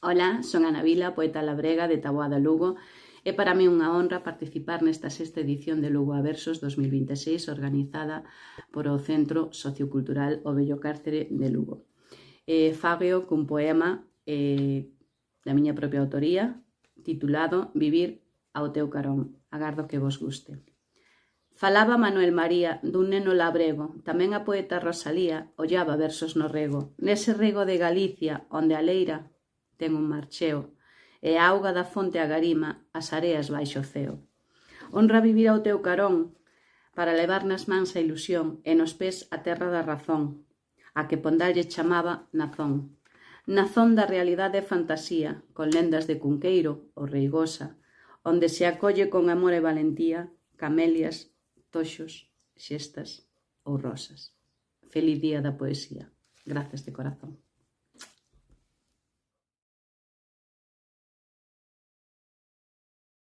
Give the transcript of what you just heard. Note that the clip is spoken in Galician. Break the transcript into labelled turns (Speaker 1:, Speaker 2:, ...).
Speaker 1: Ola, son Ana Vila, poeta labrega de Taboada, Lugo. É para mí unha honra participar nesta sexta edición de Lugo a Versos 2026 organizada por o Centro Sociocultural O Vello Cárcere de Lugo. Fágeo cun poema da miña propia autoría titulado Vivir ao teu carón. Agardo que vos guste. Falaba Manuel María dun neno labrego, tamén a poeta Rosalía ollaba versos no rego, nese rego de Galicia onde a leira ten un marcheo, e a auga da fonte agarima as areas baixo o ceo. Honra vivir ao teu carón, para levar nas mans a ilusión e nos pés a terra da razón, a que Pondal lle chamaba Nazón. Nazón da realidade e fantasía, con lendas de Cunqueiro ou Reigosa, onde se acolle con amor e valentía camelias, toxos, xestas ou rosas. Feliz día da poesía. Grazas de corazón.